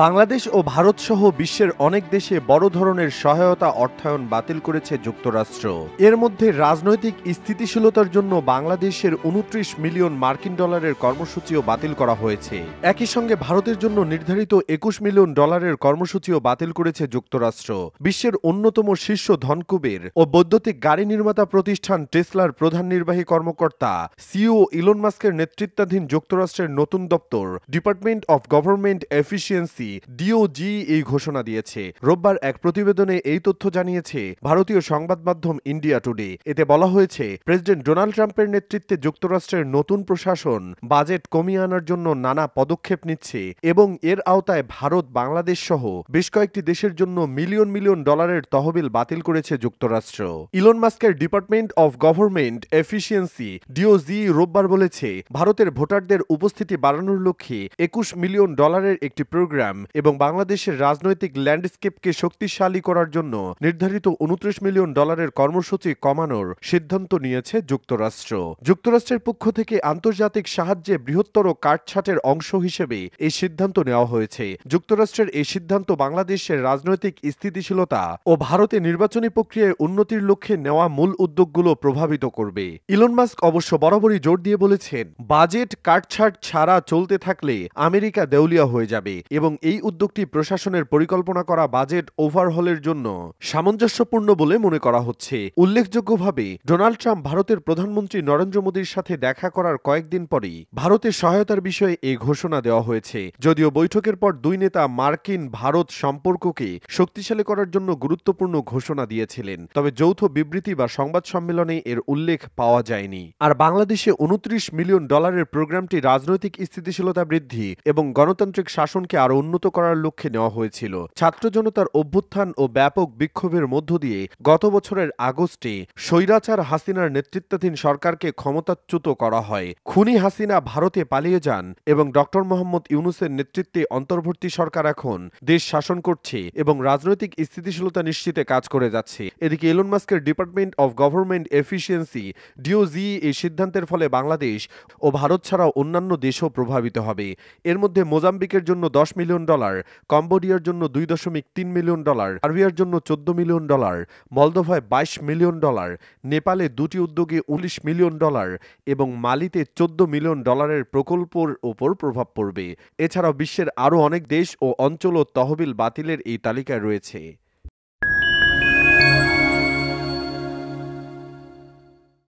বাংলাদেশ ও ভারতসহ বিশ্বের অনেক দেশে বড় ধরনের সহায়তা অর্থায়ন বাতিল করেছে যুক্তরাষ্ট্র। এর মধ্যে রাজনৈতিক স্থিতিশীলতার জন্য বাংলাদেশের ২৯ মিলিয়ন মার্কিন ডলারের কর্মসূচিও বাতিল করা হয়েছে। একই সঙ্গে ভারতের জন্য নির্ধারিত ২১ মিলিয়ন ডলারের কর্মসূচিও বাতিল করেছে যুক্তরাষ্ট্র। বিশ্বের অন্যতম শীর্ষ ধনকুবের ও বৈদ্যুতিক গাড়ি নির্মাতা প্রতিষ্ঠান টেসলার প্রধান নির্বাহী কর্মকর্তা সিইও ইলন মাস্কের নেতৃত্বাধীন যুক্তরাষ্ট্রের নতুন দপ্তর department of government efficiency DOG এই ঘোষণা দিয়েছে। রোববার এক প্রতিবেদনে এই তথ্য জানিয়েছে ভারতীয় সংবাদ মাধ্যম ইন্ডিয়া টুডে। এতে বলা হয়েছে, প্রেসিডেন্ট ডোনাল্ড ট্রাম্পের নেতৃত্বে যুক্তরাষ্ট্রের নতুন প্রশাসন বাজেট কমিয়ে আনার জন্য নানা পদক্ষেপ নিচ্ছে এবং এর আওতায় ভারত, বাংলাদেশ সহ বেশ কয়েকটি দেশের জন্য মিলিয়ন মিলিয়ন ডলারের তহবিল বাতিল করেছে যুক্তরাষ্ট্র। ইলন মাস্কের department of government efficiency DOG রোববার বলেছে, ভারতের ভোটারদের উপস্থিতি বাড়ানোর লক্ষ্যে ২১ মিলিয়ন ডলারের একটি প্রোগ্রাম এবং বাংলাদেশের রাজনৈতিক ল্যান্ডস্কেপকে শক্তিশালী করার জন্য নির্ধারিত ২৯ মিলিয়ন ডলারের কর্মসূচি কমানোর সিদ্ধান্ত নিয়েছে যুক্তরাষ্ট্র। যুক্তরাষ্ট্রের পক্ষ থেকে আন্তর্জাতিক সাহায্যে বৃহত্তর কাটছাটের অংশ হিসেবে এই সিদ্ধান্ত নেওয়া হয়েছে। যুক্তরাষ্ট্রের এই সিদ্ধান্ত বাংলাদেশের রাজনৈতিক স্থিতিশীলতা ও ভারতে নির্বাচনী প্রক্রিয়ায় উন্নতির লক্ষ্যে নেওয়া মূল উদ্যোগগুলো প্রভাবিত করবে। ইলন মাস্ক অবশ্য বরাবরই জোর দিয়ে বলেছেন, বাজেট কাটছাট ছাড়া চলতে থাকলে আমেরিকা দেউলিয়া হয়ে যাবে এবং এই উদ্যোগটি প্রশাসনের পরিকল্পনা করা বাজেট ওভারহলের জন্য সামঞ্জস্যপূর্ণ বলে মনে করা হচ্ছে। উল্লেখযোগ্যভাবে ডোনাল্ড ট্রাম্প ভারতের প্রধানমন্ত্রী নরেন্দ্র মোদীর সাথে দেখা করার কয়েকদিন পরেই ভারতের সহায়তার বিষয়ে এই ঘোষণা দেওয়া হয়েছে। যদিও বৈঠকের পর দুই নেতা মার্কিন ভারত সম্পর্ককে শক্তিশালী করার জন্য গুরুত্বপূর্ণ ঘোষণা দিয়েছিলেন, তবে যৌথ বিবৃতি বা সংবাদ সম্মেলনে এর উল্লেখ পাওয়া যায়নি। আর বাংলাদেশে ২৯ মিলিয়ন ডলারের প্রোগ্রামটি রাজনৈতিক স্থিতিশীলতা বৃদ্ধি এবং গণতান্ত্রিক শাসনকে আরও উন্নত করার লক্ষ্যে নেওয়া হয়েছিল। ছাত্র জনতার অভ্যুত্থান ও ব্যাপক বিক্ষোভের মধ্য দিয়ে গত বছরের আগস্টে স্বৈরাচার হাসিনার নেতৃত্বাধীন সরকারকে ক্ষমতাচ্যুত করা হয়। খুনি হাসিনা ভারতে পালিয়ে যান এবং ডক্টর মোহাম্মদ ইউনূসের নেতৃত্বে অন্তর্বর্তী সরকার এখন দেশ শাসন করছে এবং রাজনৈতিক স্থিতিশীলতা নিশ্চিতে কাজ করে যাচ্ছে। এদিকে ইলন মাস্কের department of government efficiency DOG এই সিদ্ধান্তের ফলে বাংলাদেশ ও ভারত ছাড়াও অন্যান্য দেশও প্রভাবিত হবে। এর মধ্যে মোজাম্বিকের জন্য ১০ মিলিয়ন ডলার, কম্বোডিয়ার জন্য ২.৩ মিলিয়ন ডলার, সার্বিয়ার জন্য ১৪ মিলিয়ন ডলার, মলদোভায় ২২ মিলিয়ন ডলার, নেপালে দুটি উদ্যোগে ১৯ মিলিয়ন ডলার এবং মালিতে ১৪ মিলিয়ন ডলারের প্রকল্পের ওপর প্রভাব পড়বে। এছাড়াও বিশ্বের আরও অনেক দেশ ও অঞ্চল ও তহবিল বাতিলের এই তালিকায় রয়েছে।